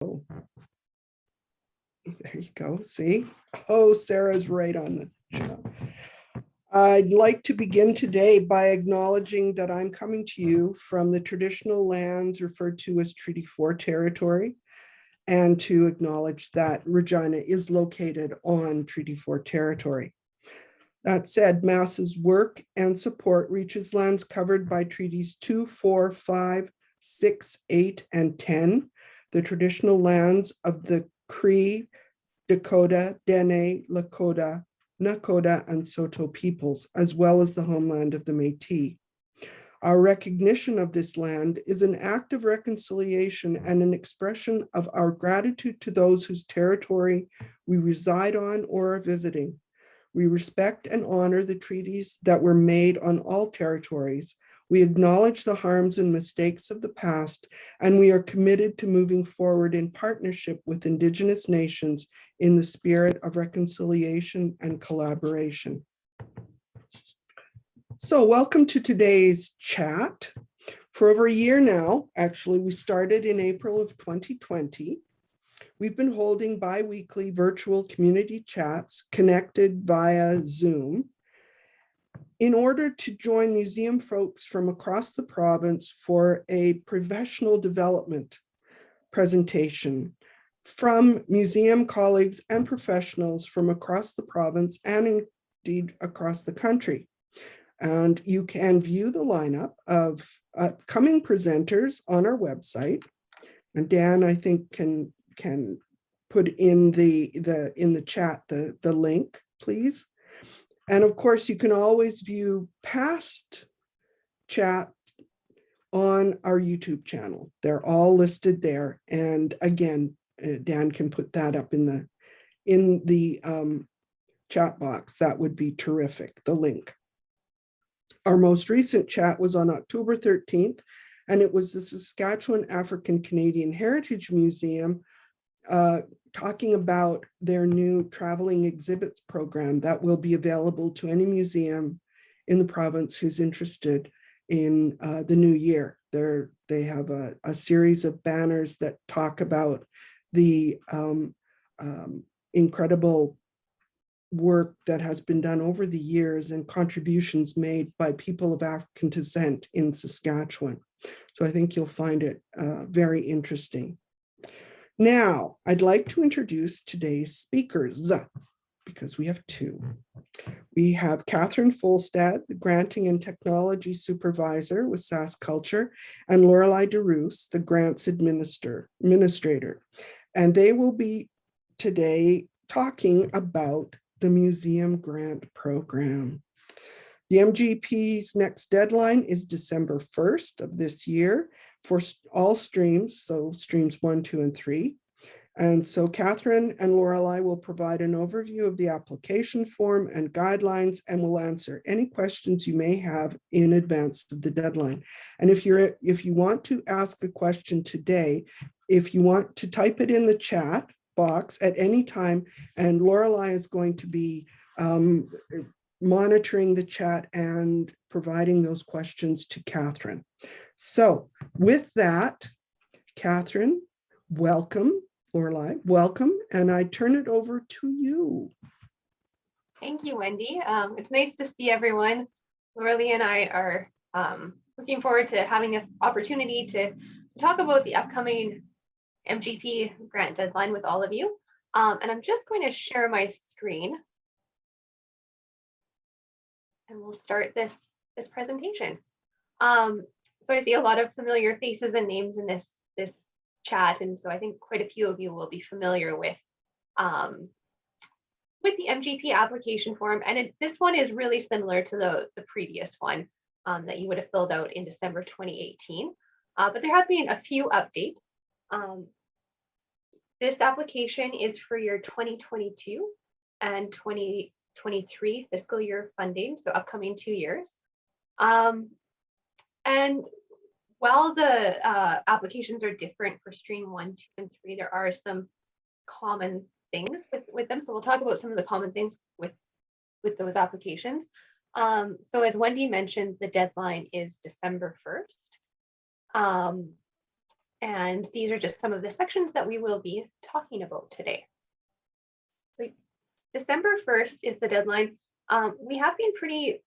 Oh, there you go. See? Oh, Sarah's right on the chat. I'd like to begin today by acknowledging that I'm coming to you from the traditional lands referred to as Treaty 4 territory, and to acknowledge that Regina is located on Treaty 4 territory. That said, Mass's work and support reaches lands covered by Treaties 2, 4, 5, 6, 8, and 10, the traditional lands of the Cree, Dakota, Dene, Lakota, Nakota, and Saulteaux peoples, as well as the homeland of the Métis. Our recognition of this land is an act of reconciliation and an expression of our gratitude to those whose territory we reside on or are visiting. We respect and honor the treaties that were made on all territories. We acknowledge the harms and mistakes of the past, and we are committed to moving forward in partnership with Indigenous nations in the spirit of reconciliation and collaboration. So welcome to today's chat. For over a year now, actually, we started in April of 2020. We've been holding bi-weekly virtual community chats connected via Zoom in order to join museum folks from across the province for a professional development presentation from museum colleagues and professionals from across the province and indeed across the country. And you can view the lineup of upcoming presenters on our website. And Dan, I think, can put in the chat the link, please. And of course, you can always view past chat on our YouTube channel. They're all listed there. And again, Dan can put that up in the chat box. That would be terrific, the link. Our most recent chat was on October 13th, and it was the Saskatchewan African Canadian Heritage Museum talking about their new traveling exhibits program that will be available to any museum in the province who's interested in the new year. They have a series of banners that talk about the incredible work that has been done over the years and contributions made by people of African descent in Saskatchewan. So I think you'll find it very interesting. Now, I'd like to introduce today's speakers, because we have two. We have Catherine Folstad, the Granting and Technology Supervisor with SaskCulture, and Lorelie DeRoose, the Grants Administrator. And they will be today talking about the Museum Grant Program. The MGP's next deadline is December 1st of this year for all streams, so streams 1, 2, and 3. And so Catherine and Lorelie will provide an overview of the application form and guidelines, and will answer any questions you may have in advance of the deadline. And if you want to ask a question today, if you want to type it in the chat box at any time, and Lorelie is going to be monitoring the chat and providing those questions to Catherine. So with that, Catherine, welcome. Lorelie, welcome, and I turn it over to you. Thank you, Wendy. It's nice to see everyone. Lorelie and I are looking forward to having this opportunity to talk about the upcoming MGP grant deadline with all of you. And I'm just going to share my screen. And we'll start this presentation. So I see a lot of familiar faces and names in this chat, and so I think quite a few of you will be familiar with the MGP application form. And this one is really similar to the previous one that you would have filled out in December 2018. But there have been a few updates. This application is for your 2022 and 2023 fiscal year funding, so upcoming 2 years. And while the applications are different for stream 1, 2, and 3, there are some common things with them. So we'll talk about some of the common things with those applications. So as Wendy mentioned, the deadline is December 1st. And these are just some of the sections that we will be talking about today. So December 1st is the deadline. We have been pretty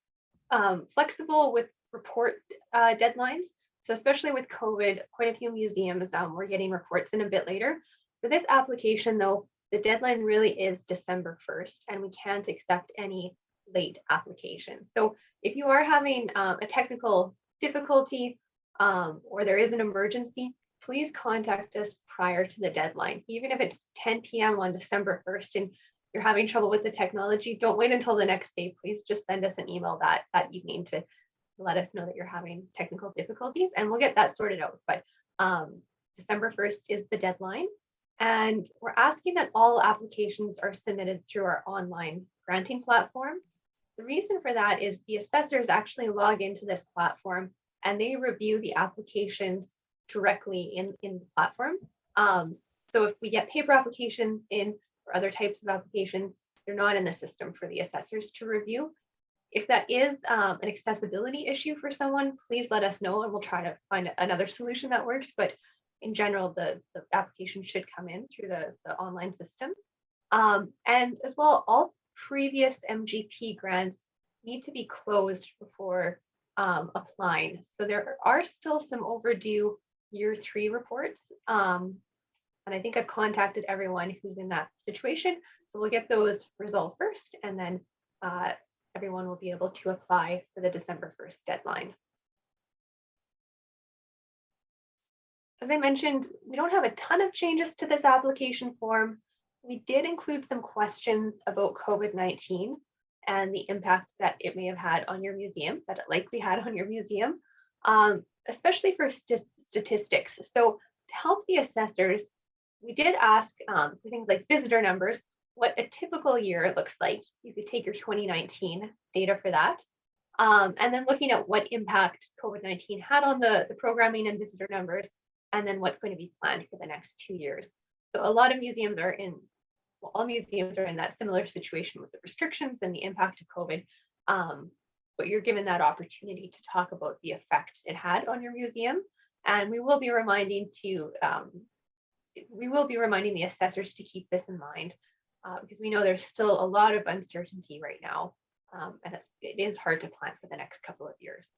flexible with report deadlines. So especially with COVID, quite a few museums were getting reports in a bit later. For this application though, the deadline really is December 1st, and we can't accept any late applications. So if you are having a technical difficulty or there is an emergency, please contact us prior to the deadline. Even if it's 10 p.m. on December 1st and you're having trouble with the technology, don't wait until the next day. Please just send us an email that evening to let us know that you're having technical difficulties, and we'll get that sorted out. But December 1st is the deadline. And we're asking that all applications are submitted through our online granting platform. The reason for that is the assessors actually log into this platform and they review the applications directly in the platform. So if we get paper applications in or other types of applications, they're not in the system for the assessors to review. If that is an accessibility issue for someone, please let us know and we'll try to find another solution that works. But in general, the application should come in through the online system. And as well, all previous MGP grants need to be closed before applying. So there are still some overdue year 3 reports. And I think I've contacted everyone who's in that situation. So we'll get those resolved first, and then everyone will be able to apply for the December 1st deadline. As I mentioned, we don't have a ton of changes to this application form. We did include some questions about COVID-19 and the impact that it may have had on your museum, that it likely had on your museum, especially for statistics. So to help the assessors, we did ask for things like visitor numbers, what a typical year looks like. You could take your 2019 data for that. And then looking at what impact COVID-19 had on the programming and visitor numbers, and then what's going to be planned for the next 2 years. So a lot of museums are in, well, all museums are in that similar situation with the restrictions and the impact of COVID. But you're given that opportunity to talk about the effect it had on your museum. And we will be reminding the assessors to keep this in mind because we know there's still a lot of uncertainty right now. And it is hard to plan for the next couple of years.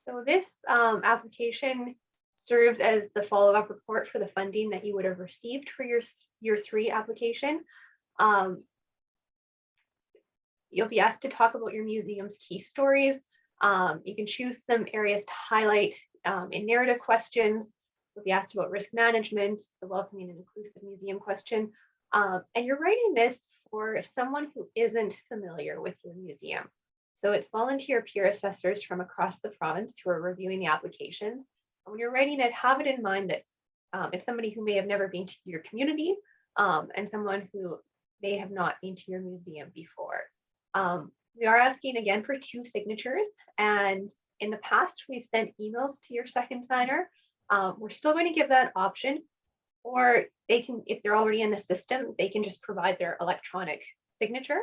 So this application serves as the follow-up report for the funding that you would have received for your year 3 application. You'll be asked to talk about your museum's key stories. You can choose some areas to highlight in narrative questions. You'll be asked about risk management, the welcoming and inclusive museum question. And you're writing this for someone who isn't familiar with your museum. So it's volunteer peer assessors from across the province who are reviewing the applications. And when you're writing it, have it in mind that it's somebody who may have never been to your community and someone who may have not been to your museum before. We are asking again for 2 signatures. And in the past, we've sent emails to your second signer. We're still going to give that option, or they can, if they're already in the system, they can just provide their electronic signature.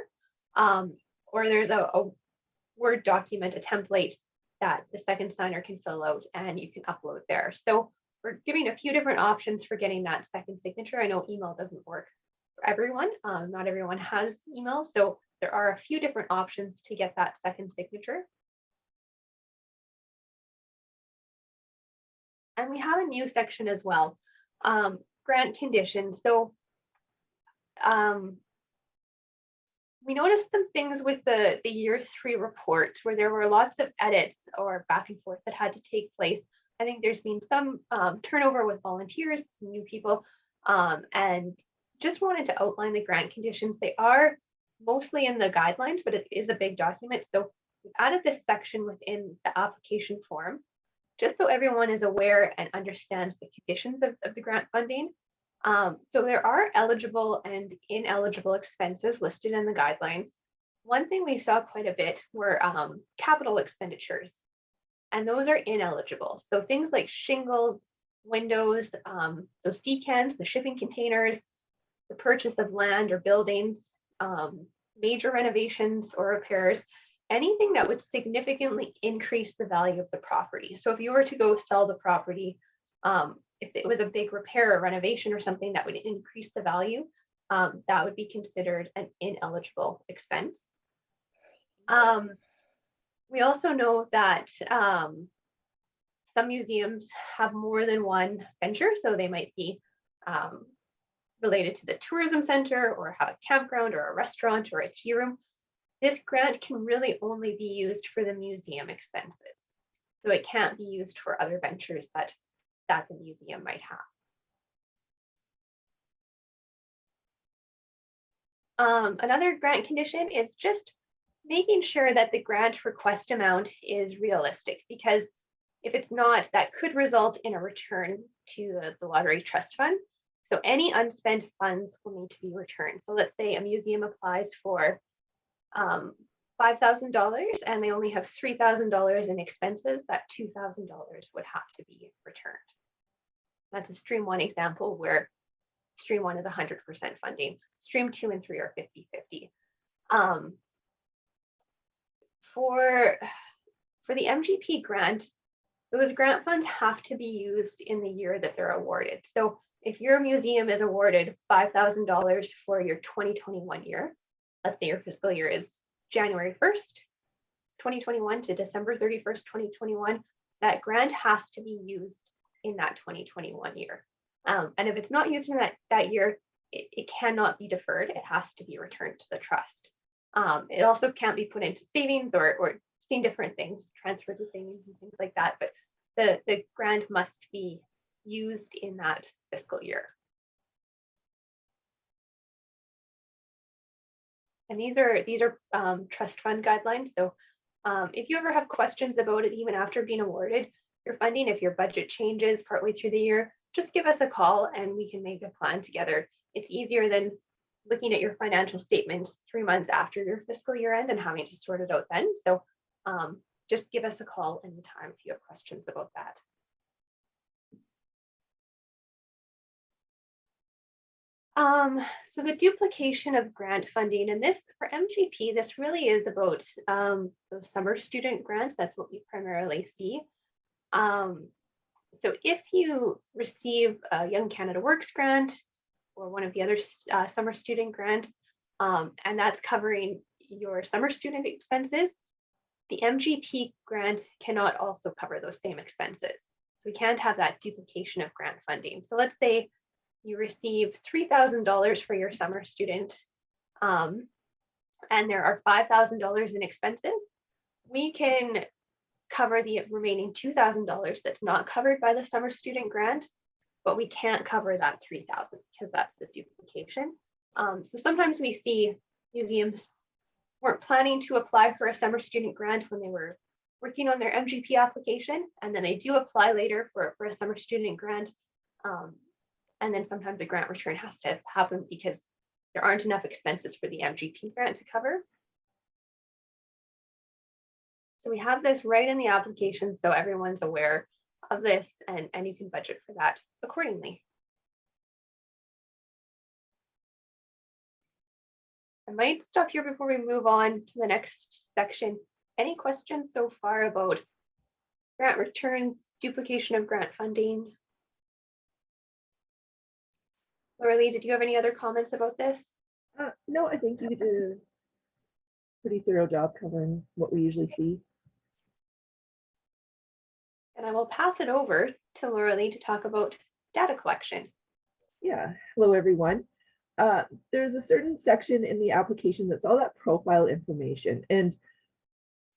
Or there's a Word document, a template that the second signer can fill out and you can upload there. So we're giving a few different options for getting that second signature. I know email doesn't work for everyone. Not everyone has email. So there are a few different options to get that second signature. And we have a new section as well, grant conditions. So we noticed some things with the year 3 report where there were lots of edits or back and forth that had to take place. I think there's been some turnover with volunteers, some new people, and just wanted to outline the grant conditions. They are mostly in the guidelines, but it is a big document. So we've added this section within the application form, just so everyone is aware and understands the conditions of the grant funding. So there are eligible and ineligible expenses listed in the guidelines. One thing we saw quite a bit were capital expenditures, and those are ineligible. So things like shingles, windows, those sea cans, the shipping containers, the purchase of land or buildings, major renovations or repairs, anything that would significantly increase the value of the property. So if you were to go sell the property, if it was a big repair or renovation or something that would increase the value, that would be considered an ineligible expense. We also know that some museums have more than one venture, so they might be related to the tourism center or have a campground or a restaurant or a tea room. This grant can really only be used for the museum expenses. So it can't be used for other ventures that the museum might have. Another grant condition is just making sure that the grant request amount is realistic, because if it's not, that could result in a return to the lottery trust fund. So any unspent funds will need to be returned. So let's say a museum applies for $5,000 and they only have $3,000 in expenses, that $2,000 would have to be returned. That's a stream 1 example where stream 1 is 100% funding. Stream 2 and 3 are 50-50. For the MGP grant, those grant funds have to be used in the year that they're awarded. So if your museum is awarded $5,000 for your 2021 year, let's say your fiscal year is January 1st, 2021 to December 31st, 2021, that grant has to be used in that 2021 year. And if it's not used in that year, it cannot be deferred. It has to be returned to the trust. It also can't be put into savings or seen different things, transferred to savings and things like that. But the grant must be used in that fiscal year. And these are trust fund guidelines. So if you ever have questions about it, even after being awarded your funding, if your budget changes partway through the year, just give us a call and we can make a plan together. It's easier than looking at your financial statements 3 months after your fiscal year end and having to sort it out then. So just give us a call anytime if you have questions about that. So the duplication of grant funding, and this for MGP, this really is about those summer student grants. That's what we primarily see. So if you receive a Young Canada Works grant or one of the other summer student grants, and that's covering your summer student expenses, the MGP grant cannot also cover those same expenses. So we can't have that duplication of grant funding. So let's say you receive $3,000 for your summer student, and there are $5,000 in expenses. We can cover the remaining $2,000 that's not covered by the summer student grant, but we can't cover that $3,000 because that's the duplication. So sometimes we see museums weren't planning to apply for a summer student grant when they were working on their MGP application, and then they do apply later for a summer student grant. And then sometimes a grant return has to happen because there aren't enough expenses for the MGP grant to cover. So we have this right in the application so everyone's aware of this and you can budget for that accordingly. I might stop here before we move on to the next section. Any questions so far about grant returns, duplication of grant funding? Lorelie, did you have any other comments about this? No, I think you did a pretty thorough job covering what we usually see. And I will pass it over to Lorelie to talk about data collection. Yeah, hello everyone. There's a certain section in the application that's all that profile information, and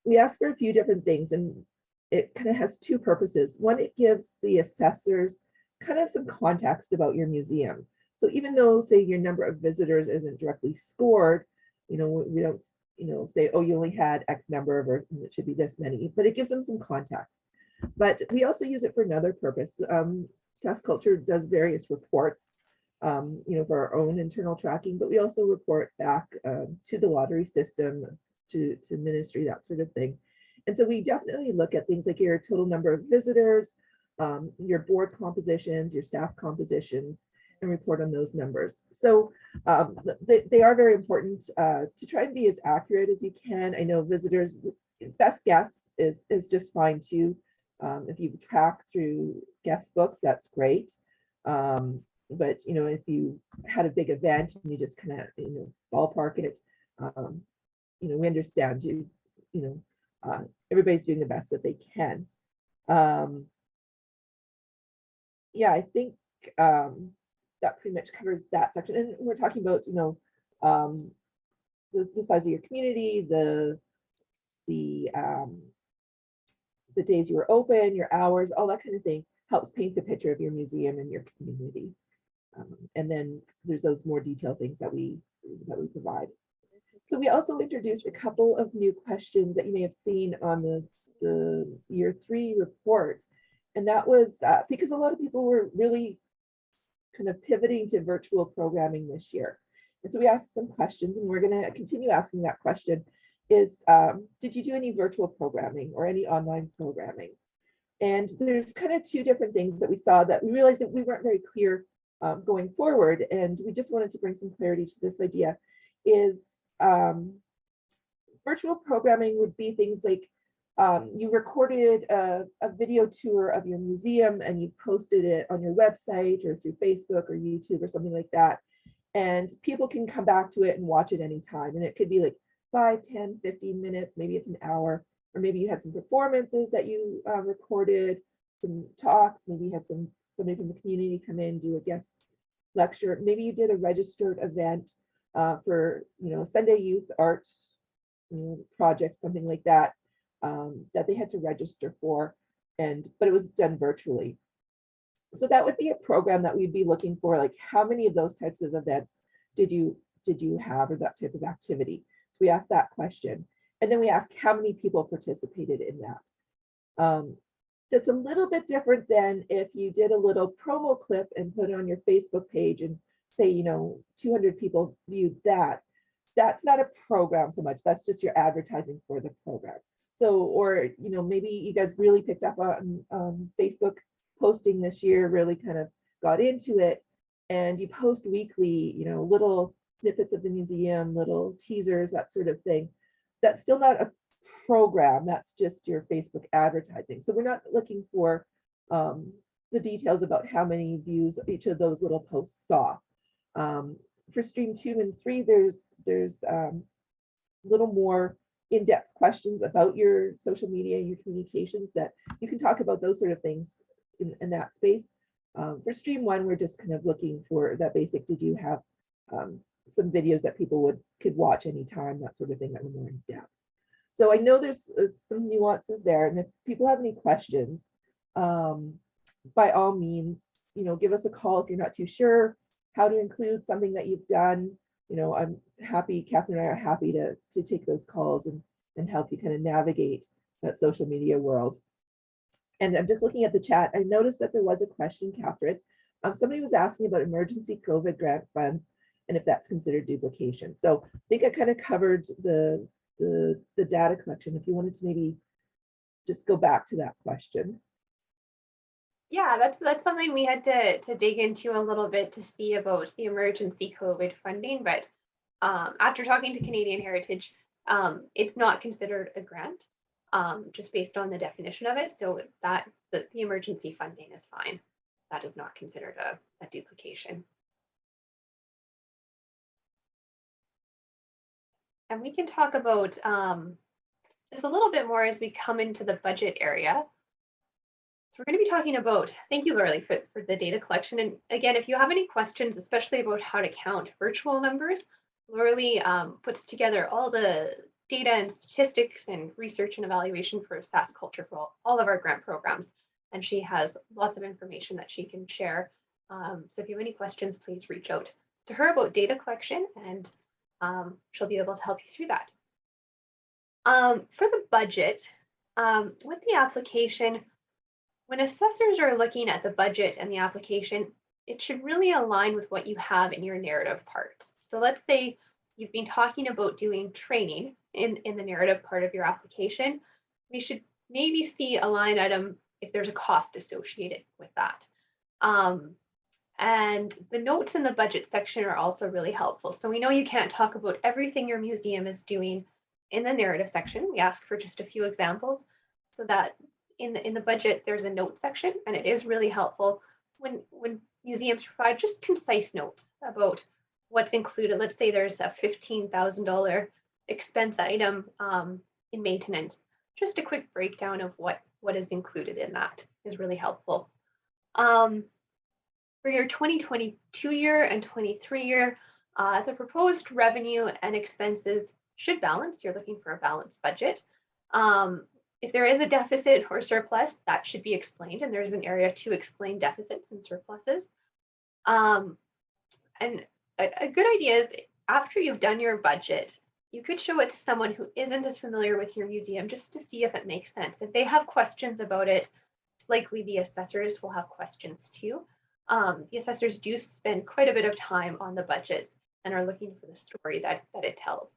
we ask for a few different things, and it kind of has two purposes. One, it gives the assessors kind of some context about your museum. So even though, say, your number of visitors isn't directly scored, we don't, say, oh, you only had X number of, or it should be this many, but it gives them some context. But we also use it for another purpose. SaskCulture does various reports, for our own internal tracking, but we also report back to the lottery system, to ministry, that sort of thing. And so we definitely look at things like your total number of visitors, your board compositions, your staff compositions, and report on those numbers. So they are very important to try and be as accurate as you can. I know visitors, best guess is just fine too. If you track through guest books, that's great. But you know, if you had a big event and you just kind of ballpark it, you know, we understand everybody's doing the best that they can. Yeah, I think that pretty much covers that section. And we're talking about, the size of your community, the days you were open, your hours, all that kind of thing helps paint the picture of your museum and your community. And then there's those more detailed things that we provide. So we also introduced a couple of new questions that you may have seen on the year 3 report. And that was because a lot of people were really kind of pivoting to virtual programming this year. And so we asked some questions, and we're going to continue asking that question is, did you do any virtual programming or any online programming? And there's kind of 2 different things that we saw that we realized that we weren't very clear going forward. And we just wanted to bring some clarity to this idea is virtual programming would be things like you recorded a video tour of your museum and you posted it on your website or through Facebook or YouTube or something like that. And people can come back to it and watch it anytime. And it could be like 5, 10, 15 minutes, maybe it's an hour, or maybe you had some performances that you recorded, some talks, maybe you had somebody from the community come in, do a guest lecture. Maybe you did a registered event for, Sunday youth arts project, something like that, that they had to register for, but it was done virtually. So that would be a program that we'd be looking for, like how many of those types of events did you have, or that type of activity. So we asked that question, and then we asked how many people participated in that. That's a little bit different than if you did a little promo clip and put it on your Facebook page and say, 200 people viewed that. That's not a program so much. That's just your advertising for the program. So, or, maybe you guys really picked up on Facebook posting this year, really kind of got into it, and you post weekly, little snippets of the museum, little teasers, that sort of thing. That's still not a program. That's just your Facebook advertising. So we're not looking for the details about how many views each of those little posts saw. For stream 2 and 3, there's a little more in-depth questions about your social media and your communications that you can talk about those sort of things in that space. For stream 1, we're just kind of looking for that basic, did you have some videos that people could watch anytime, that sort of thing, that were more in depth. So I know there's some nuances there, and if people have any questions, by all means, give us a call if you're not too sure how to include something that you've done. I'm happy, Catherine and I are happy to take those calls and help you kind of navigate that social media world. And I'm just looking at the chat. I noticed that there was a question, Catherine. Somebody was asking about emergency COVID grant funds and if that's considered duplication. So I think I kind of covered the data collection. If you wanted to maybe just go back to that question. Yeah, that's something we had to dig into a little bit to see about the emergency COVID funding. But after talking to Canadian Heritage, it's not considered a grant, just based on the definition of it. So that the emergency funding is fine. That is not considered a duplication. And we can talk about this a little bit more as we come into the budget area. So we're going to be talking about, thank you, Lorelie, for the data collection. And again, if you have any questions, especially about how to count virtual numbers, Lorelie puts together all the data and statistics and research and evaluation for SaskCulture for all of our grant programs. And she has lots of information that she can share. So if you have any questions, please reach out to her about data collection, and she'll be able to help you through that. For the budget, with the application, when assessors are looking at the budget and the application, it should really align with what you have in your narrative parts. So let's say you've been talking about doing training in the narrative part of your application. We should maybe see a line item if there's a cost associated with that. And the notes in the budget section are also really helpful. So we know you can't talk about everything your museum is doing in the narrative section. We ask for just a few examples so that in the budget, there's a note section, and it is really helpful when museums provide just concise notes about what's included. Let's say there's a $15,000 expense item in maintenance. Just a quick breakdown of what is included in that is really helpful. For your 2022 year and 23 year, the proposed revenue and expenses should balance. You're looking for a balanced budget. If there is a deficit or surplus, that should be explained, and there's an area to explain deficits and surpluses. And a good idea is after you've done your budget, you could show it to someone who isn't as familiar with your museum just to see if it makes sense. If they have questions about it, it's likely the assessors will have questions too. The assessors do spend quite a bit of time on the budgets and are looking for the story that it tells.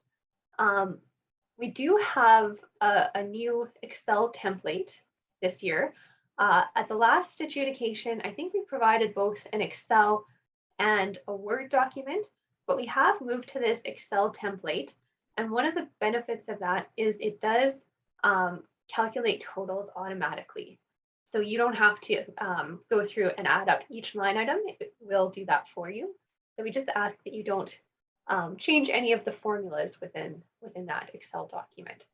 We do have a new Excel template this year. At the last adjudication, I think we provided both an Excel and a Word document, but we have moved to this Excel template. And one of the benefits of that is it does calculate totals automatically. So you don't have to go through and add up each line item. It will do that for you. So we just ask that you don't change any of the formulas within that Excel document.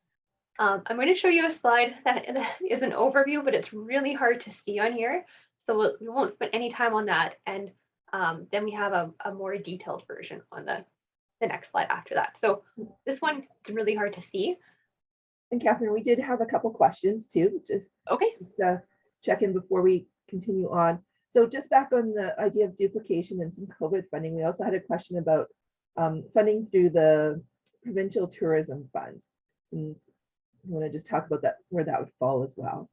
I'm going to show you a slide that is an overview, but it's really hard to see on here. So we won't spend any time on that. And then we have a more detailed version on the next slide after that. So this one, it's really hard to see. And Catherine, we did have a couple questions too. Okay. Just check in before we continue on. So just back on the idea of duplication and some COVID funding, we also had a question about funding through the Provincial Tourism Fund. And you want to just talk about that, where that would fall as well.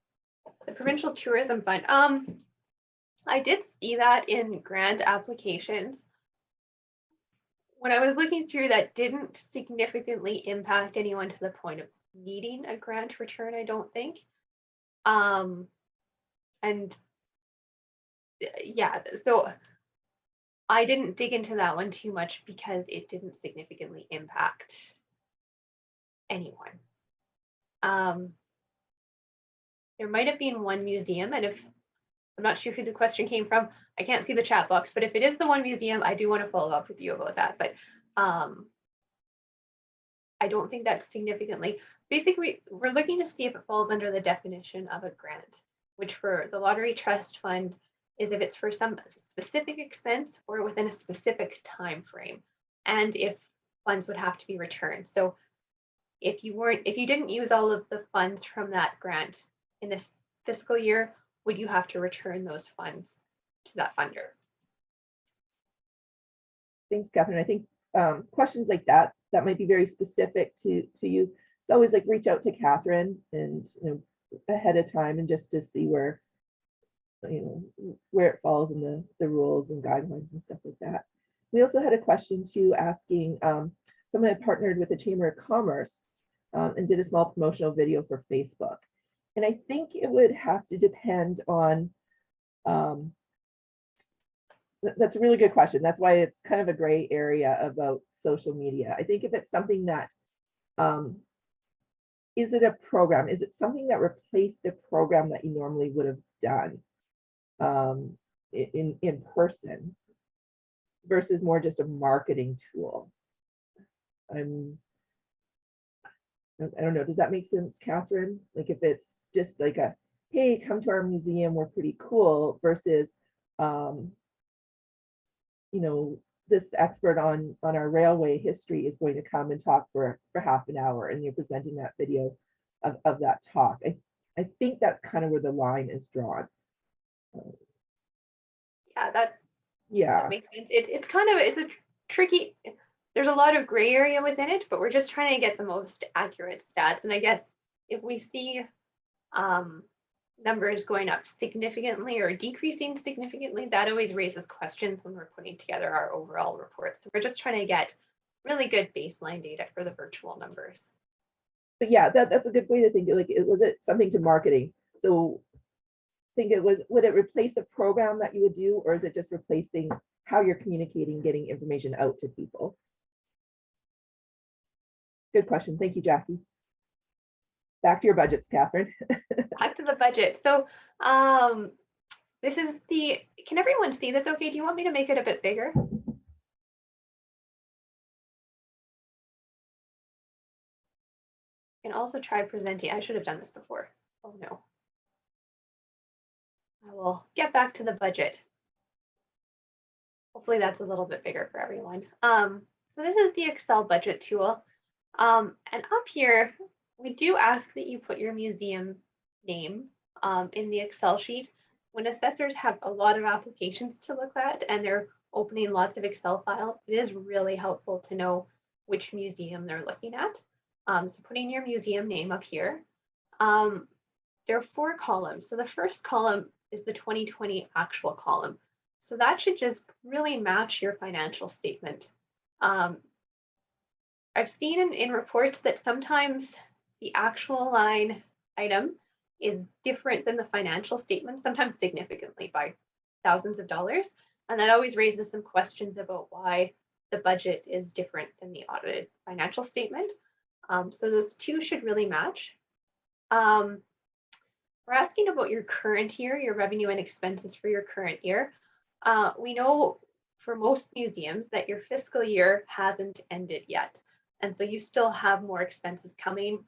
The Provincial Tourism Fund. I did see that in grant applications. When I was looking through, that didn't significantly impact anyone to the point of needing a grant return, I don't think. And yeah, so I didn't dig into that one too much because it didn't significantly impact anyone. There might have been one museum, and if I'm not sure who the question came from, I can't see the chat box, but if it is the one museum, I do want to follow up with you about that. But I don't think that's significantly. Basically, we're looking to see if it falls under the definition of a grant, which for the Lottery Trust Fund is if it's for some specific expense or within a specific time frame, and if funds would have to be returned. So if you didn't use all of the funds from that grant in this fiscal year, would you have to return those funds to that funder? Thanks, Catherine. I think questions like that might be very specific to you. It's always like reach out to Catherine and ahead of time and just to see where where it falls in the rules and guidelines and stuff like that. We also had a question too asking, someone had partnered with the Chamber of Commerce and did a small promotional video for Facebook. And I think it would have to depend on, that's a really good question. That's why it's kind of a gray area about social media. I think if it's something that, is it a program? Is it something that replaced a program that you normally would have done in person versus more just a marketing tool? I don't know. Does that make sense, Catherine? Like if it's just like a, hey, come to our museum, we're pretty cool, versus, this expert on our railway history is going to come and talk for half an hour, and you're presenting that video of that talk. I think that's kind of where the line is drawn. Yeah, that makes sense. It's a tricky. There's a lot of gray area within it, but we're just trying to get the most accurate stats. And I guess if we see numbers going up significantly or decreasing significantly, that always raises questions when we're putting together our overall reports. So we're just trying to get really good baseline data for the virtual numbers. But yeah, that's a good way to think. Like, was it something to marketing? So think it was, would it replace a program that you would do, or is it just replacing how you're communicating, getting information out to people? Good question. Thank you, Jackie. Back to your budgets, Catherine. Back to the budget. So this is the, can everyone see this okay? Do you want me to make it a bit bigger? I can also try presenting. I should have done this before. Oh no. I will get back to the budget. Hopefully that's a little bit bigger for everyone. So this is the Excel budget tool. And up here, we do ask that you put your museum name in the Excel sheet. When assessors have a lot of applications to look at and they're opening lots of Excel files, it is really helpful to know which museum they're looking at. So putting your museum name up here. There are 4 columns. So the first column is the 2020 actual column. So that should just really match your financial statement. I've seen in reports that sometimes the actual line item is different than the financial statement, sometimes significantly by thousands of dollars. And that always raises some questions about why the budget is different than the audited financial statement. So those 2 should really match. We're asking about your current year, your revenue and expenses for your current year. We know for most museums that your fiscal year hasn't ended yet. And so you still have more expenses coming,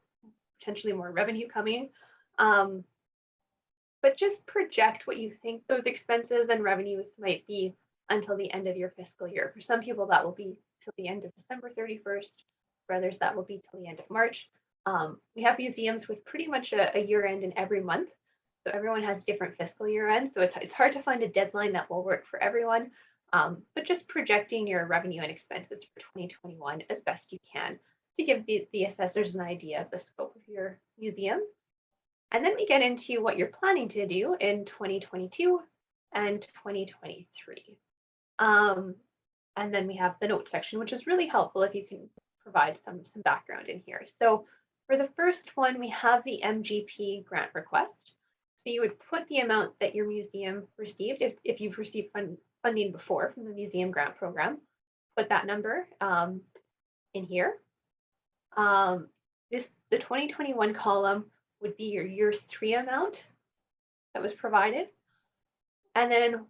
potentially more revenue coming. But just project what you think those expenses and revenues might be until the end of your fiscal year. For some people, that will be till the end of December 31st. For others, that will be till the end of March. We have museums with pretty much a year end in every month. So everyone has different fiscal year ends. So it's hard to find a deadline that will work for everyone. But just projecting your revenue and expenses for 2021 as best you can to give the assessors an idea of the scope of your museum. And then we get into what you're planning to do in 2022 and 2023. And then we have the notes section, which is really helpful if you can provide some background in here. So for the first one, we have the MGP grant request. So you would put the amount that your museum received, if you've received funding before from the museum grant program, put that number in here. The 2021 column would be your year 3 amount that was provided. And then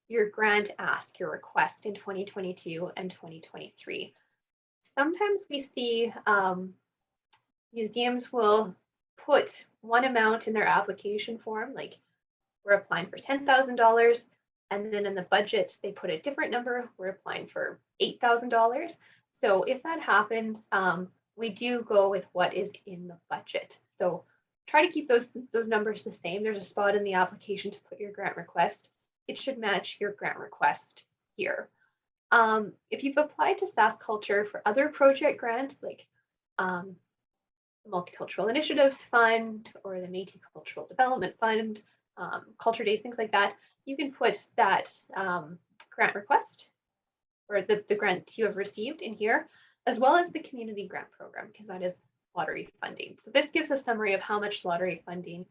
your grant ask, your request in 2022 and 2023. Sometimes we see museums will put one amount in their application form, like we're applying for $10,000, and then in the budget, they put a different number, we're applying for $8,000. So if that happens, we do go with what is in the budget. So try to keep those numbers the same. There's a spot in the application to put your grant request. It should match your grant request here. If you've applied to SaskCulture for other project grants, like the Multicultural Initiatives Fund or the Métis Cultural Development Fund, Culture Days, things like that, you can put that grant request or the grant you have received in here, as well as the community grant program, because that is lottery funding. So this gives a summary of how much lottery funding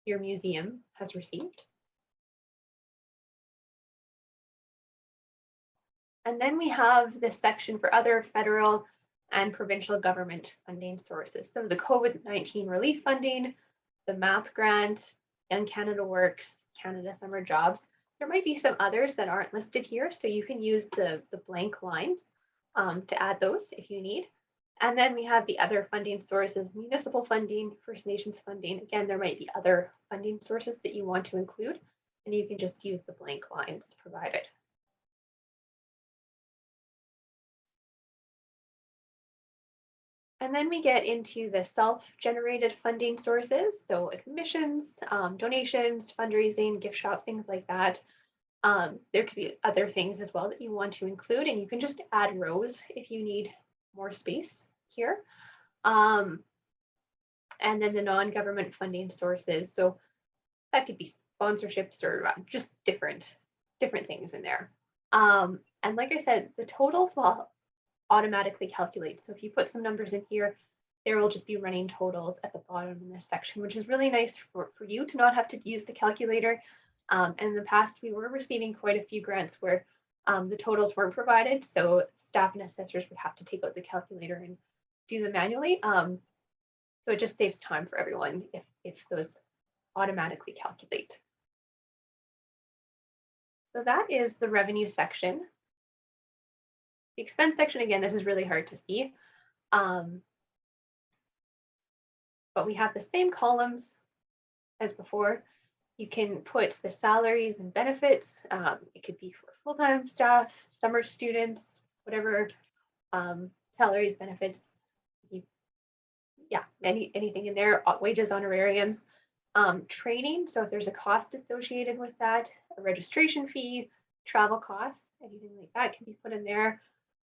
your museum has received. And then we have this section for other federal and provincial government funding sources. So the COVID-19 relief funding, the MAP grant, Young Canada Works, Canada Summer Jobs. There might be some others that aren't listed here, so you can use the blank lines to add those if you need. And then we have the other funding sources, municipal funding, First Nations funding. Again, there might be other funding sources that you want to include, and you can just use the blank lines provided. And then we get into the self-generated funding sources, so admissions, donations, fundraising, gift shop, things like that. There could be other things as well that you want to include, and you can just add rows if you need more space here. And then the non-government funding sources, so that could be sponsorships or just different things in there. And like I said, the totals will automatically calculate. So if you put some numbers in here, there will just be running totals at the bottom in this section, which is really nice for you to not have to use the calculator. And in the past, we were receiving quite a few grants where the totals weren't provided. So staff and assessors would have to take out the calculator and do them manually. So it just saves time for everyone if those automatically calculate. So that is the revenue section. The expense section, again, this is really hard to see. But we have the same columns as before. You can put the salaries and benefits. It could be for full-time staff, summer students, whatever salaries, benefits. Anything in there, wages, honorariums, training. So if there's a cost associated with that, a registration fee, travel costs, anything like that can be put in there.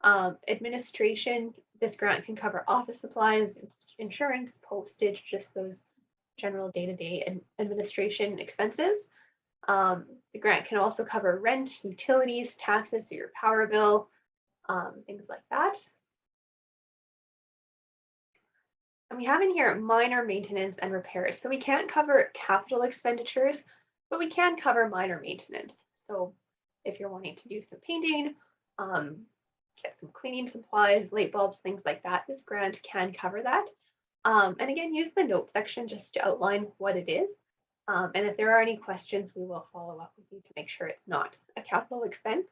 Administration, this grant can cover office supplies, insurance, postage, just those general day-to-day administration expenses. The grant can also cover rent, utilities, taxes, so your power bill, things like that. And we have in here minor maintenance and repairs. So we can't cover capital expenditures, but we can cover minor maintenance. So if you're wanting to do some painting, get some cleaning supplies, light bulbs, things like that, this grant can cover that. And again, use the note section just to outline what it is. And if there are any questions, we will follow up with you to make sure it's not a capital expense.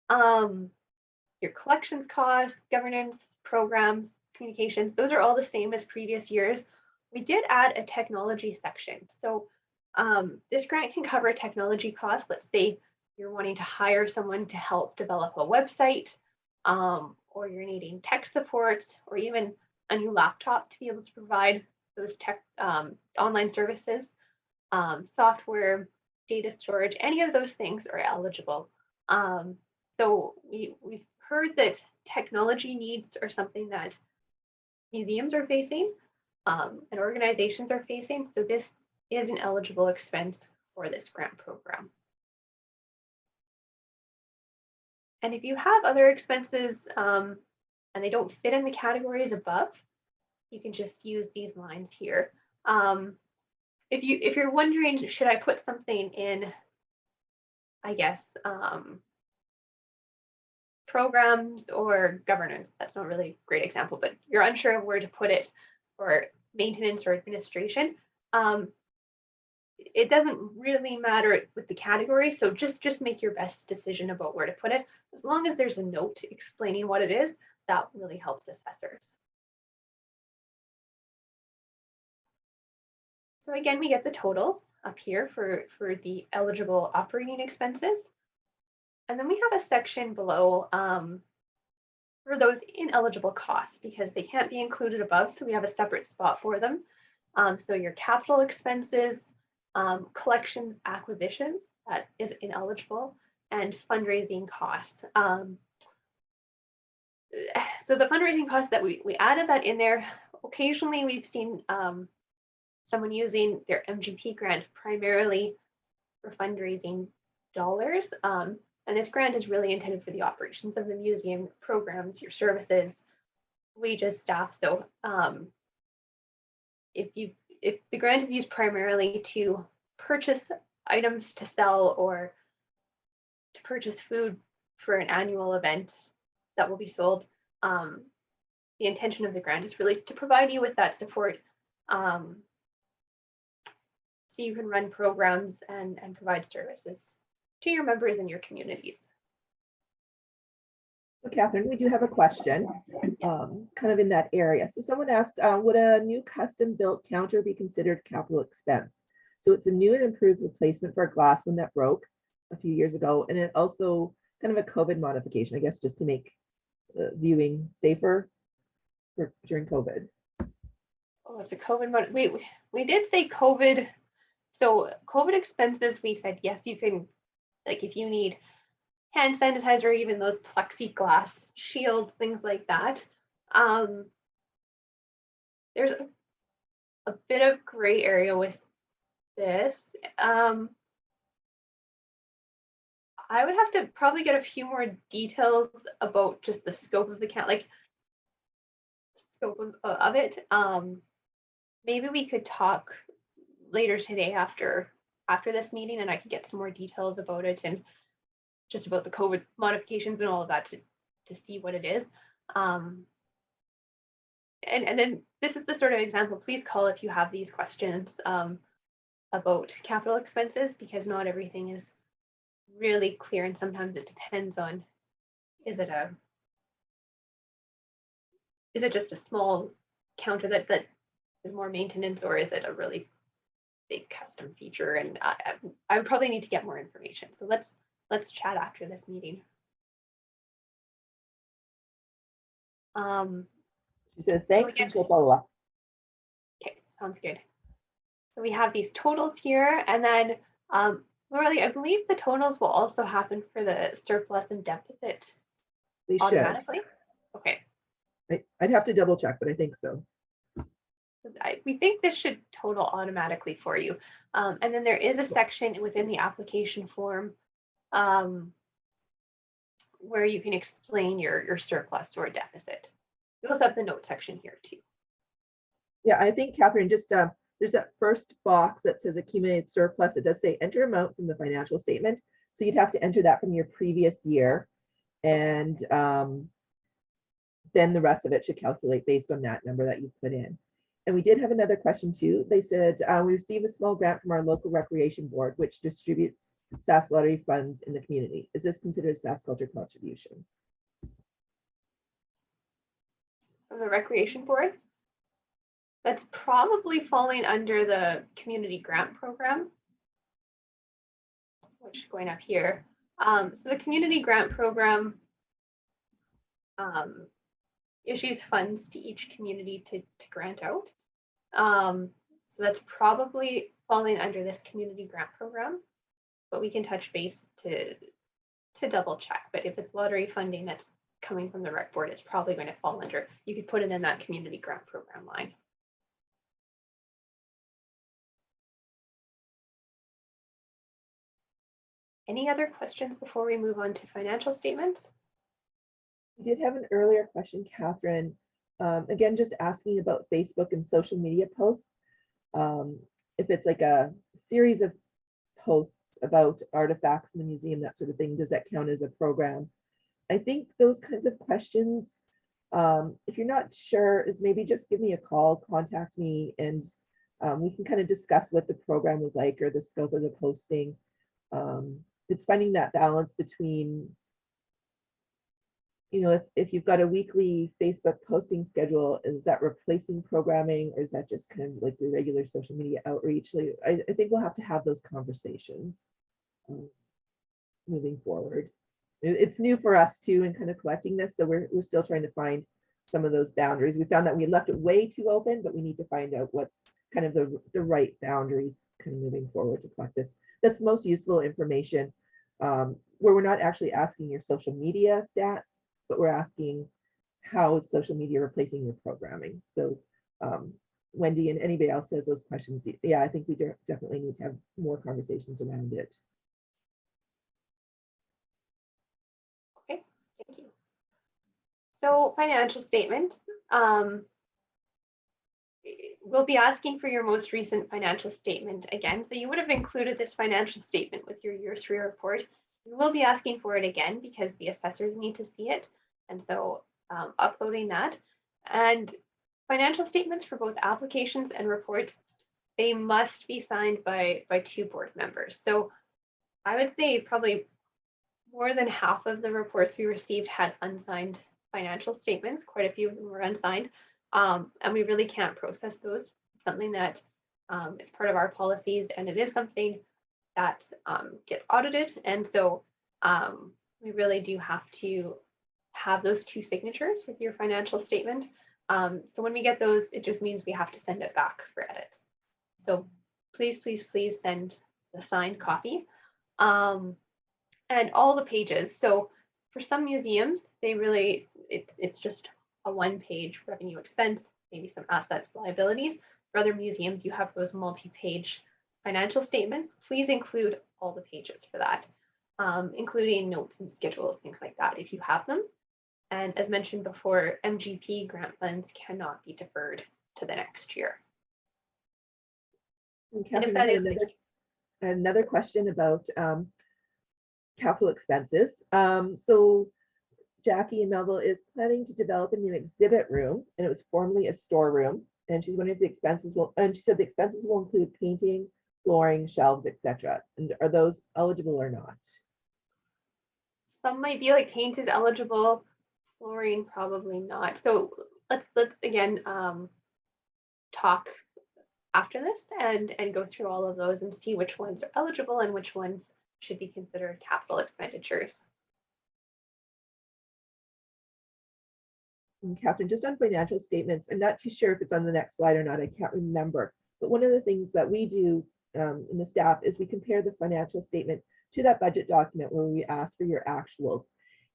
Your collections costs, governance, programs, communications, those are all the same as previous years. We did add a technology section. So this grant can cover technology costs. Let's say you're wanting to hire someone to help develop a website, or you're needing tech support, or even a new laptop to be able to provide those tech online services, software, data storage, any of those things are eligible. So we've heard that technology needs are something that museums are facing and organizations are facing. So this is an eligible expense for this grant program. And if you have other expenses and they don't fit in the categories above, you can just use these lines here. If you're wondering, should I put something in, I guess, programs or governance, that's not really a great example, but you're unsure of where to put it, or maintenance or administration, it doesn't really matter with the category. So just make your best decision about where to put it. As long as there's a note explaining what it is, that really helps assessors. So again, we get the totals up here for the eligible operating expenses. And then we have a section below for those ineligible costs, because they can't be included above. So we have a separate spot for them. So your capital expenses, collections, acquisitions, that is ineligible, and fundraising costs. So the fundraising costs that we added that in there. Occasionally we've seen someone using their MGP grant primarily for fundraising dollars. And this grant is really intended for the operations of the museum, programs, your services, wages, staff. So if the grant is used primarily to purchase items to sell or to purchase food for an annual event that will be sold, the intention of the grant is really to provide you with that support so you can run programs and provide services to your members and your communities. So Catherine, we do have a question kind of in that area. So someone asked, would a new custom built counter be considered capital expense? So it's a new and improved replacement for a glass one that broke a few years ago. And it also kind of a COVID modification, I guess, just to make viewing safer during COVID. Oh, it's a COVID. We did say COVID. So COVID expenses, we said, yes, you can, like if you need hand sanitizer, even those plexiglass shields, things like that. There's a bit of gray area with this. I would have to probably get a few more details about just the scope of the count. Like scope of it. Maybe we could talk later today after this meeting, and I can get some more details about it and just about the COVID modifications and all of that to see what it is. And then this is the sort of example. Please call if you have these questions about capital expenses, because not everything is really clear, and sometimes it depends on, is it just a small counter that is more maintenance, or is it a really big custom feature? And I would probably need to get more information. So let's chat after this meeting. She says thanks, and she'll follow up. Okay, sounds good. So we have these totals here, and then Lorelie, I believe the totals will also happen for the surplus and deficit They should. automatically. Okay. I'd have to double check, but I think so. We think this should total automatically for you. And then there is a section within the application form where you can explain your surplus or deficit. You also have the note section here too. Yeah, I think, Catherine, just there's that first box that says accumulated surplus. It does say enter amount from the financial statement. So you'd have to enter that from your previous year. And then the rest of it should calculate based on that number that you put in. And we did have another question too. They said, we received a small grant from our local recreation board, which distributes Sask lottery funds in the community. Is this considered a SaskCulture contribution? From the recreation board? That's probably falling under the community grant program, which is going up here. So the community grant program issues funds to each community to grant out. So that's probably falling under this community grant program, but we can touch base to double check. But if it's lottery funding that's coming from the rec board, it's probably going to fall under, you could put it in that community grant program line. Any other questions before we move on to financial statements? We did have an earlier question, Catherine. Again, just asking about Facebook and social media posts. If it's like a series of posts about artifacts in the museum, that sort of thing, does that count as a program? I think those kinds of questions, if you're not sure, is maybe just give me a call, contact me, and we can kind of discuss what the program was like or the scope of the posting. It's finding that balance between, you know, if you've got a weekly Facebook posting schedule, is that replacing programming, or is that just kind of like your regular social media outreach? Like, I think we'll have to have those conversations moving forward. It's new for us too, and kind of collecting this, so we're still trying to find some of those boundaries. We found that we left it way too open, but we need to find out what's kind of the right boundaries kind of moving forward to collect this. That's most useful information, where we're not actually asking your social media stats, but we're asking how is social media replacing your programming. So Wendy and anybody else has those questions, yeah, I think we definitely need to have more conversations around it. Okay, thank you. So financial statements, we'll be asking for your most recent financial statement again. So you would have included this financial statement with your year 3 report. We will be asking for it again because the assessors need to see it. And so uploading that, and financial statements for both applications and reports, they must be signed by 2 board members. So I would say probably more than half of the reports we received had unsigned financial statements. Quite a few of them were unsigned. And we really can't process those. It's something that is part of our policies, and it is something that gets audited. And so we really do have to have those 2 signatures with your financial statement. So when we get those, it just means we have to send it back for edits. So please, please, please send the signed copy and all the pages. So for some museums, they really, it's just a 1-page revenue expense, maybe some assets, liabilities. For other museums, you have those multi-page financial statements. Please include all the pages for that, including notes and schedules, things like that, if you have them. And as mentioned before, MGP grant funds cannot be deferred to the next year. And And if Catherine, that I is had the case, another question about capital expenses. So Jackie in Melville is planning to develop a new exhibit room, and it was formerly a storeroom. And she's wondering if the expenses will, and she said the expenses will include painting, flooring, shelves, etc. And are those eligible or not? some might be like paint is eligible, flooring probably not. So let's again talk after this and go through all of those and see which ones are eligible and which ones should be considered capital expenditures. And Catherine, just on financial statements, I'm not too sure if it's on the next slide or not. I can't remember. But one of the things that we do in the staff is we compare the financial statement to that budget document where we ask for your actuals.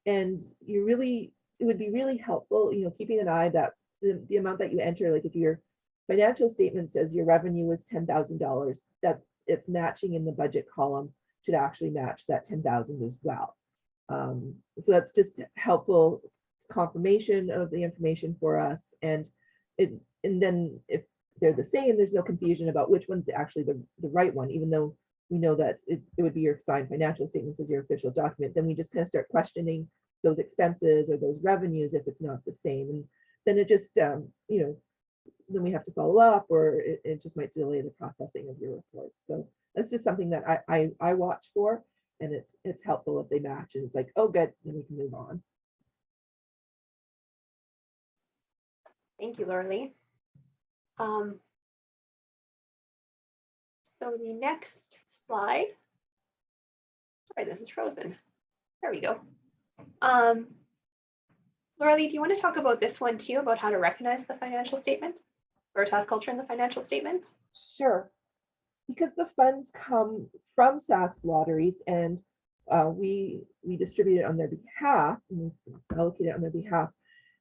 And it would be really helpful, keeping an eye that the amount that you enter, like if your financial statement says your revenue was $10,000, that it's matching in the budget column should actually match that 10,000 as well. So that's just helpful confirmation of the information for us, and then if they're the same, there's no confusion about which one's actually the right one, even though we know that it would be your signed financial statements as your official document. Then we just kind of start questioning those expenses or those revenues if it's not the same, and then it just then we have to follow up, or it just might delay the processing of your report. So that's just something that I watch for, and it's helpful if they match and it's like, oh good, then we can move on. Thank you, Lorelie. So the next slide, sorry, this is frozen. There we go. Lorelie, do you want to talk about this one too, about how to recognize the financial statements or SaskCulture in the financial statements? Sure. Because the funds come from Sask Lotteries, and we distribute it on their behalf, and we allocate it on their behalf.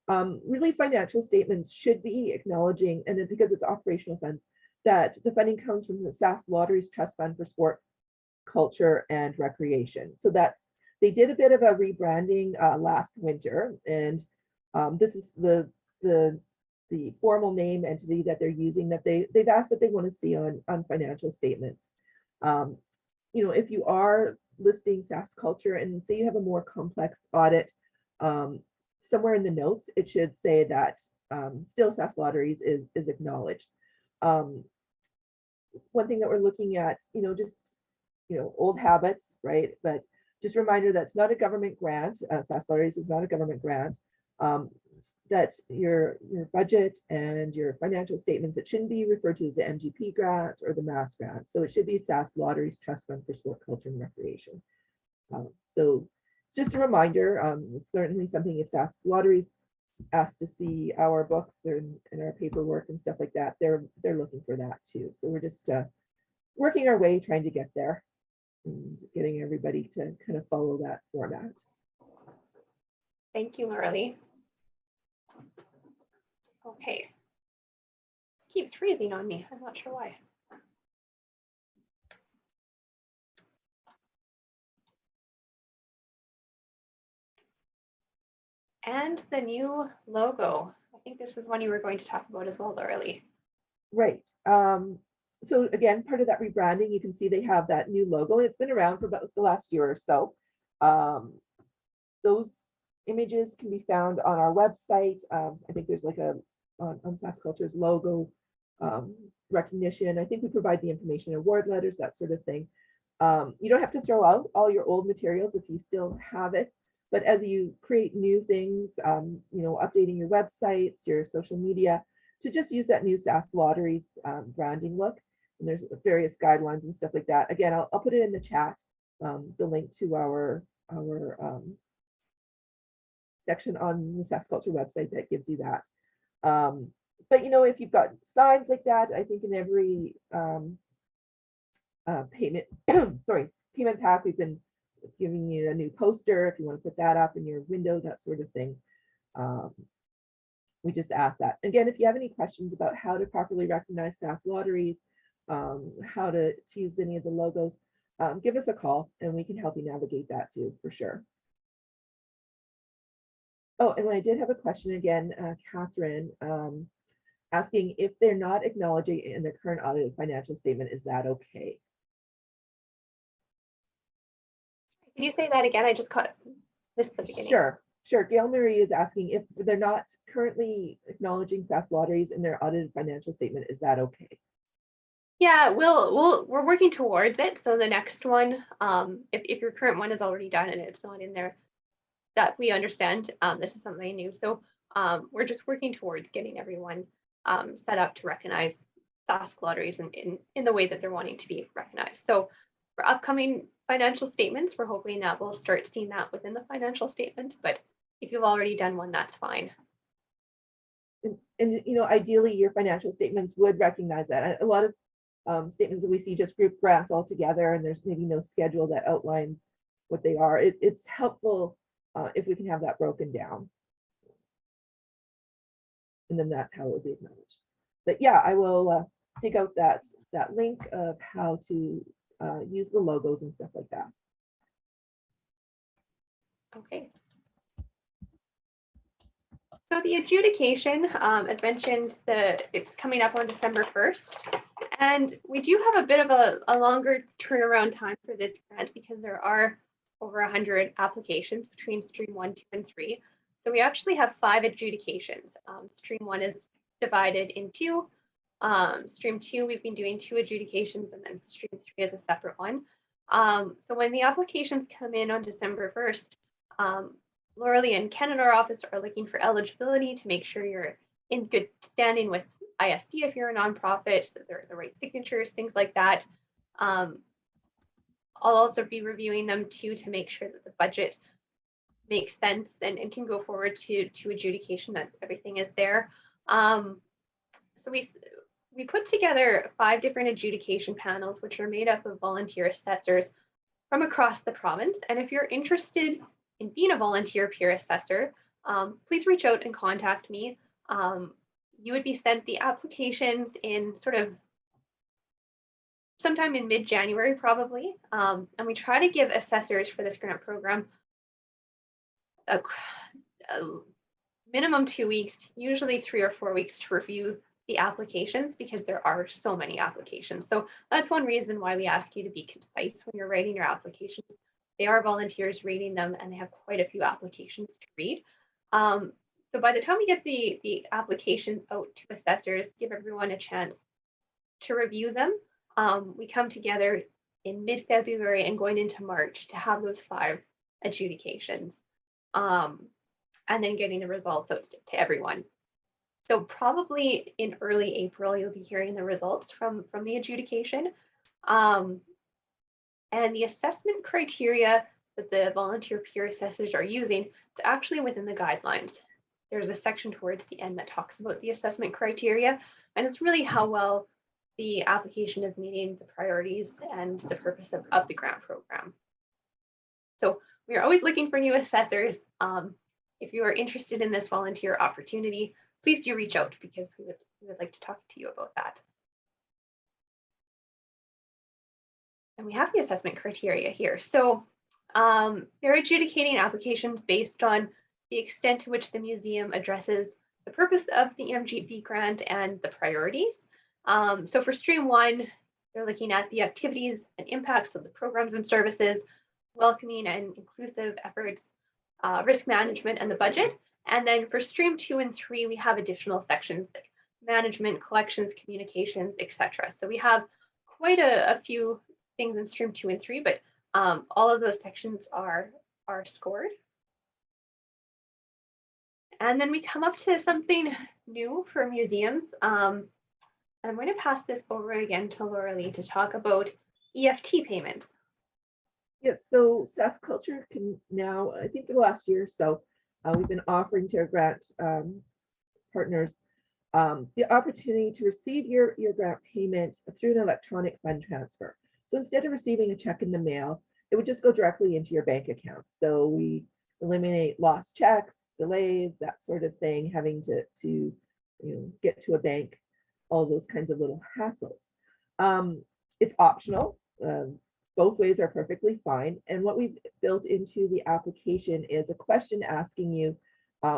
Really, financial statements should be acknowledging, and then because it's operational funds, that the funding comes from the Sask Lotteries Trust Fund for Sport, Culture, and Recreation. So they did a bit of a rebranding last winter, and this is the formal name entity that they're using, that they've asked that they want to see on financial statements. If you are listing SaskCulture and say you have a more complex audit, somewhere in the notes it should say that still Sask Lotteries is acknowledged. One thing that we're looking at, old habits, right? But just a reminder that it's not a government grant. Sask Lotteries is not a government grant. That your budget and your financial statements, it shouldn't be referred to as the MGP grant or the Mass grant. So it should be Sask Lotteries Trust Fund for Sport, Culture, and Recreation. So it's just a reminder. It's certainly something if Sask Lotteries asked to see our books and our paperwork and stuff like that, they're looking for that too. So we're just working our way, trying to get there and getting everybody to kind of follow that format. Thank you, Lorelie. Okay. This keeps freezing on me. I'm not sure why. And the new logo. I think this was one you were going to talk about as well, Lorelie. Right. So again, part of that rebranding, you can see they have that new logo, and it's been around for about the last year or so. Those images can be found on our website. I think there's like on SaskCulture's logo recognition. I think we provide the information, award letters, that sort of thing. You don't have to throw out all your old materials if you still have it. But as you create new things, updating your websites, your social media, to just use that new Sask Lotteries branding look. And there's various guidelines and stuff like that. Again, I'll put it in the chat, the link to our section on the SaskCulture website that gives you that. But if you've got signs like that, I think in every payment pack, we've been giving you a new poster if you want to put that up in your window, that sort of thing. We just ask that. Again, if you have any questions about how to properly recognize Sask Lotteries, how to use any of the logos, give us a call and we can help you navigate that too, for sure. Oh, and I did have a question again, Catherine, asking if they're not acknowledging in their current audited financial statement, is that okay? Can you say that again? I just missed the beginning. Sure. Gail Marie is asking if they're not currently acknowledging Sask Lotteries in their audited financial statement, is that okay? Yeah, we're working towards it. So the next one, if your current one is already done and it's not in there, that we understand, this is something new. So we're just working towards getting everyone set up to recognize Sask Lotteries in the way that they're wanting to be recognized. So for upcoming financial statements, we're hoping that we'll start seeing that within the financial statement. But if you've already done one, that's fine. And ideally, your financial statements would recognize that. A lot of statements that we see just group grants all together, and there's maybe no schedule that outlines what they are. It's helpful if we can have that broken down. And then that's how it would be acknowledged. But yeah, I will dig out that link of how to use the logos and stuff like that. Okay. So the adjudication, as mentioned, it's coming up on December 1st. And we do have a bit of a longer turnaround time for this grant because there are over 100 applications between stream 1, 2, and 3. So we actually have 5 adjudications. Stream 1 is divided in 2. Stream 2, we've been doing 2 adjudications, and then stream 3 is a separate one. So when the applications come in on December 1st, Lorelie and Ken in our office are looking for eligibility to make sure you're in good standing with ISD if you're a nonprofit, that they're the right signatures, things like that. I'll also be reviewing them too to make sure that the budget makes sense and can go forward to adjudication, that everything is there. So we put together 5 different adjudication panels, which are made up of volunteer assessors from across the province. And if you're interested in being a volunteer peer assessor, please reach out and contact me. You would be sent the applications in sort of sometime in mid-January, probably. And we try to give assessors for this grant program a minimum 2 weeks, usually 3 or 4 weeks to review the applications because there are so many applications. So that's one reason why we ask you to be concise when you're writing your applications. They are volunteers reading them and they have quite a few applications to read. So by the time we get the applications out to assessors, give everyone a chance to review them, we come together in mid-February and going into March to have those 5 adjudications, and then getting the results out to everyone. So probably in early April, you'll be hearing the results from the adjudication. And the assessment criteria that the volunteer peer assessors are using, it's actually within the guidelines. There's a section towards the end that talks about the assessment criteria, and it's really how well the application is meeting the priorities and the purpose of the grant program. So we are always looking for new assessors. If you are interested in this volunteer opportunity, please do reach out because we would like to talk to you about that. And we have the assessment criteria here. So they're adjudicating applications based on the extent to which the museum addresses the purpose of the MGP grant and the priorities. So for stream 1, they're looking at the activities and impacts of the programs and services, welcoming and inclusive efforts, risk management, and the budget. And then for stream 2 and 3, we have additional sections like management, collections, communications, etc. So we have quite a few things in stream 2 and 3, but all of those sections are scored. And then we come up to something new for museums. And I'm going to pass this over again to Lorelie to talk about EFT payments. Yes, so SaskCulture can now, I think for the last year or so, we've been offering to our grant partners the opportunity to receive your grant payment through an electronic fund transfer. So instead of receiving a check in the mail, it would just go directly into your bank account. So we eliminate lost checks, delays, that sort of thing, having to get to a bank, all those kinds of little hassles. It's optional. Both ways are perfectly fine. And what we've built into the application is a question asking you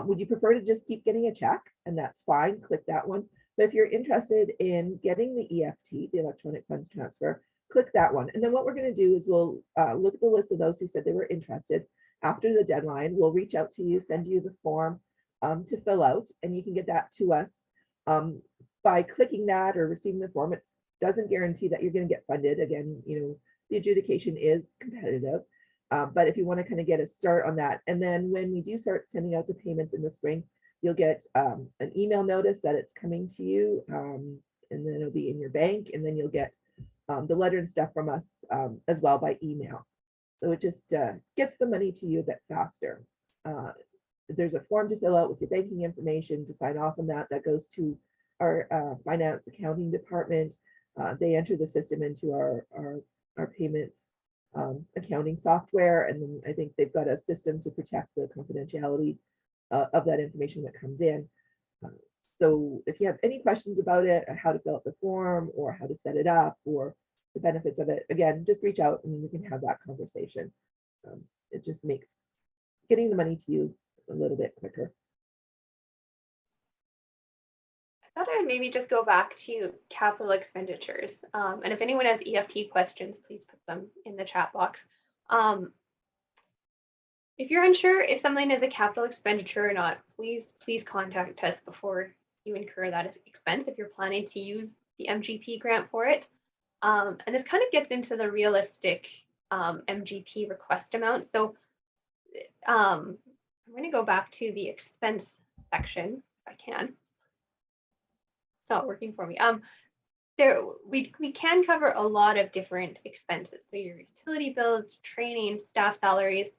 Would you prefer to just keep getting a check? And that's fine, click that one. But if you're interested in getting the EFT, the electronic funds transfer, click that one. And then what we're going to do is we'll look at the list of those who said they were interested. After the deadline, we'll reach out to you, send you the form to fill out, and you can get that to us by clicking that or receiving the form. It doesn't guarantee that you're going to get funded. Again, you know, the adjudication is competitive, but if you want to kind of get a start on that, and then when we do start sending out the payments in the spring, you'll get an email notice that it's coming to you, and then it'll be in your bank, and then you'll get the letter and stuff from us as well by email. So it just gets the money to you a bit faster. There's a form to fill out with your banking information to sign off on that. That goes to our finance accounting department. They enter the system into our payments accounting software, and then I think they've got a system to protect the confidentiality of that information that comes in. So if you have any questions about it, how to fill out the form or how to set it up or the benefits of it, again, just reach out and we can have that conversation. It just makes getting the money to you a little bit quicker. I thought I would maybe just go back to capital expenditures. And if anyone has EFT questions, please put them in the chat box. If you're unsure if something is a capital expenditure or not, please contact us before you incur that expense if you're planning to use the MGP grant for it. And this kind of gets into the realistic MGP request amount. So I'm going to go back to the expense section if I can. It's not working for me. We can cover a lot of different expenses. So your utility bills, training, staff salaries,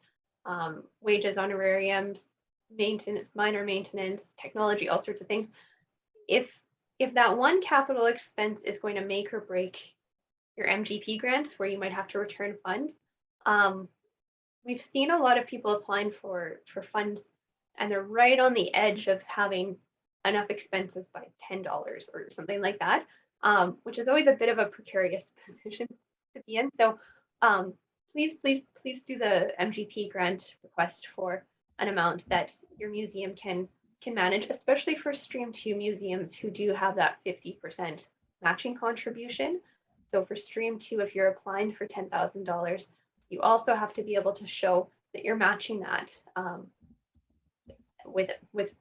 wages, honorariums, maintenance, minor maintenance, technology, all sorts of things. If that one capital expense is going to make or break your MGP grants, where you might have to return funds, we've seen a lot of people applying for funds, and they're right on the edge of having enough expenses by $10 or something like that, which is always a bit of a precarious position to be in. So please do the MGP grant request for an amount that your museum can manage, especially for Stream 2 museums who do have that 50% matching contribution. So for Stream 2, if you're applying for $10,000, you also have to be able to show that you're matching that with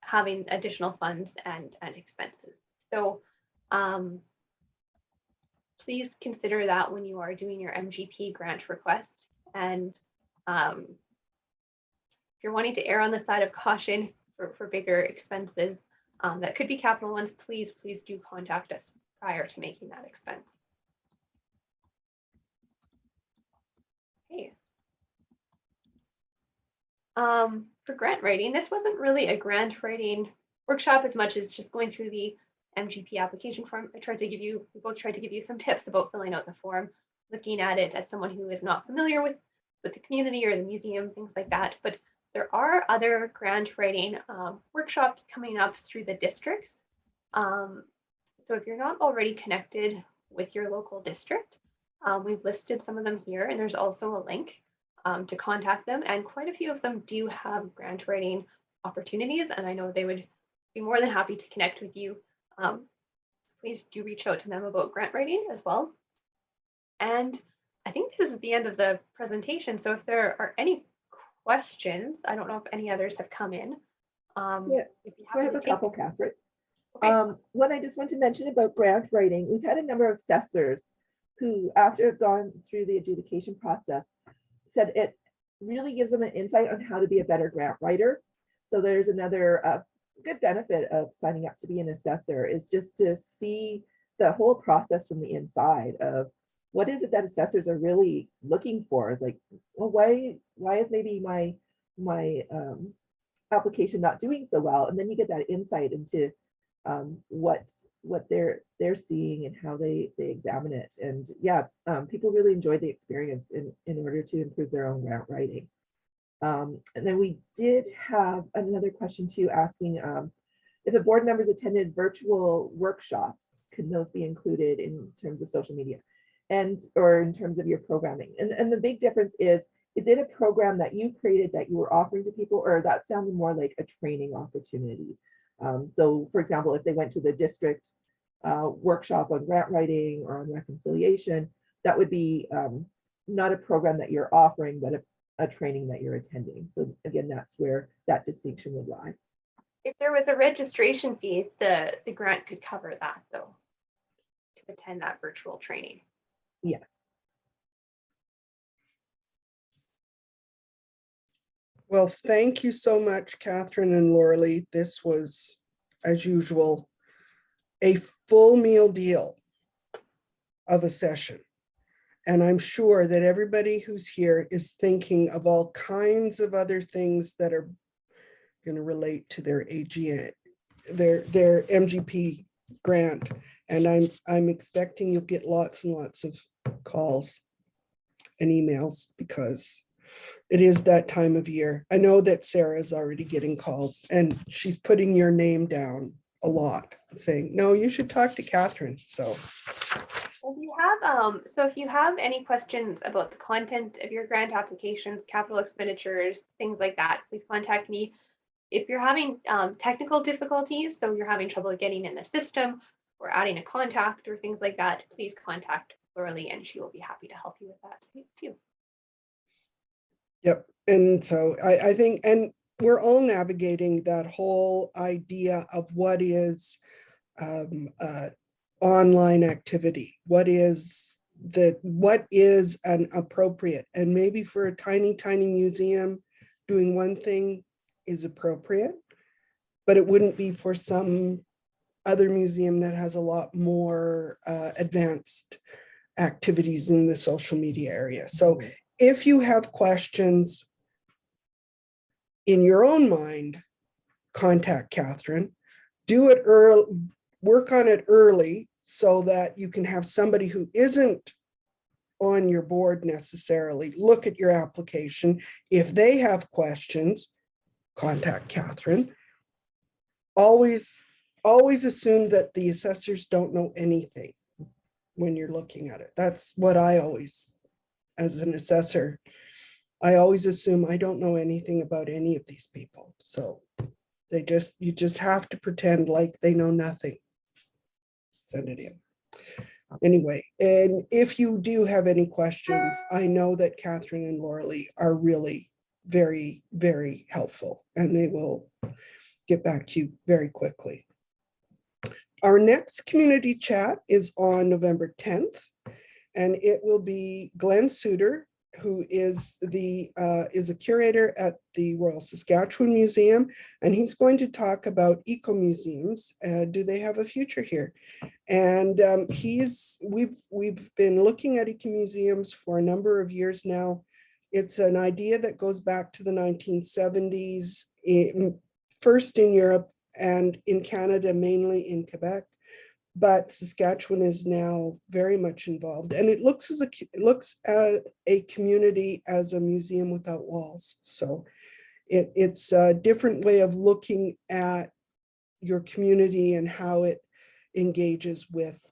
having additional funds and expenses. So please consider that when you are doing your MGP grant request. And if you're wanting to err on the side of caution for bigger expenses that could be capital ones, please do contact us prior to making that expense. Okay. For grant writing, this wasn't really a grant writing workshop as much as just going through the MGP application form. We both tried to give you some tips about filling out the form, looking at it as someone who is not familiar with the community or the museum, things like that. But there are other grant writing workshops coming up through the districts. So if you're not already connected with your local district, we've listed some of them here, and there's also a link to contact them. And quite a few of them do have grant writing opportunities, and I know they would be more than happy to connect with you. Please do reach out to them about grant writing as well. And I think this is the end of the presentation. So if there are any questions, I don't know if any others have come in. Yeah, so I have a couple, Catherine. Okay. One I just want to mention about grant writing, we've had a number of assessors who, after have gone through the adjudication process, said it really gives them an insight on how to be a better grant writer. So there's another good benefit of signing up to be an assessor, is just to see the whole process from the inside of what is it that assessors are really looking for. Like, well, why is maybe my application not doing so well? And then you get that insight into what they're seeing and how they examine it. And yeah, people really enjoyed the experience in order to improve their own grant writing. And then we did have another question too, asking if the board members attended virtual workshops, can those be included in terms of social media or in terms of your programming? And the big difference is is it a program that you created that you were offering to people, or that sounded more like a training opportunity? So for example, if they went to the district workshop on grant writing or on reconciliation, that would be not a program that you're offering, but a training that you're attending. So again, that's where that distinction would lie. If there was a registration fee, the grant could cover that though, to attend that virtual training. Yes. Well, thank you so much, Catherine and Lorelie. This was, as usual, a full meal deal of a session. And I'm sure that everybody who's here is thinking of all kinds of other things that are going to relate to their AGA, their MGP grant. And I'm expecting you'll get lots and lots of calls and emails because it is that time of year. I know that Sarah is already getting calls and she's putting your name down a lot, saying, no, you should talk to Catherine. So if you have any questions about the content of your grant applications, capital expenditures, things like that, please contact me. If you're having technical difficulties, so you're having trouble getting in the system or adding a contact or things like that, please contact Lorelie and she will be happy to help you with that too. yep. And so I think, and we're all navigating that whole idea of what is online activity, what is an appropriate, and maybe for a tiny museum, doing one thing is appropriate, but it wouldn't be for some other museum that has a lot more advanced activities in the social media area. So if you have questions in your own mind, contact Catherine, do it early, work on it early so that you can have somebody who isn't on your board necessarily look at your application. If they have questions, contact Catherine. Always assume that the assessors don't know anything when you're looking at it. That's what I always, as an assessor, I always assume I don't know anything about any of these people. So you just have to pretend like they know nothing. Send it in. Anyway, and if you do have any questions, I know that Catherine and Lorelie are really very, very helpful and they will get back to you very quickly. Our next community chat is on November 10th, and it will be Glenn Suter, who is a curator at the Royal Saskatchewan Museum, and he's going to talk about eco-museums. Do they have a future here? And we've been looking at eco-museums for a number of years now. It's an idea that goes back to the 1970s, first in Europe and in Canada, mainly in Quebec. But Saskatchewan is now very much involved, and it looks at a community as a museum without walls. So it's a different way of looking at your community and how it engages with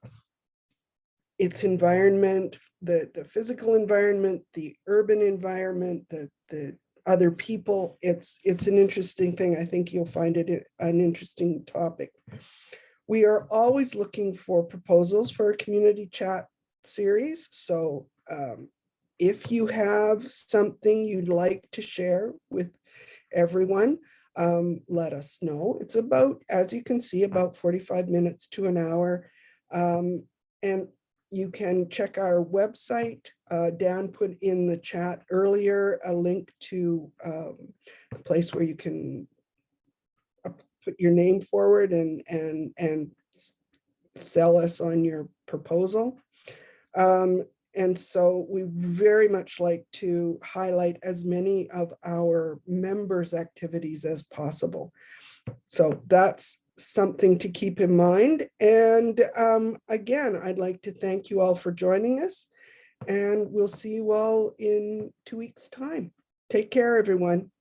its environment, the physical environment, the urban environment, the other people. It's an interesting thing. I think you'll find it an interesting topic. We are always looking for proposals for a community chat series. So if you have something you'd like to share with everyone, let us know. It's about, as you can see, about 45 minutes to an hour. And you can check our website. Dan put in the chat earlier a link to the place where you can put your name forward and sell us on your proposal. And so we very much like to highlight as many of our members' activities as possible. So that's something to keep in mind. And again, I'd like to thank you all for joining us, and we'll see you all in 2 weeks' time. Take care, everyone.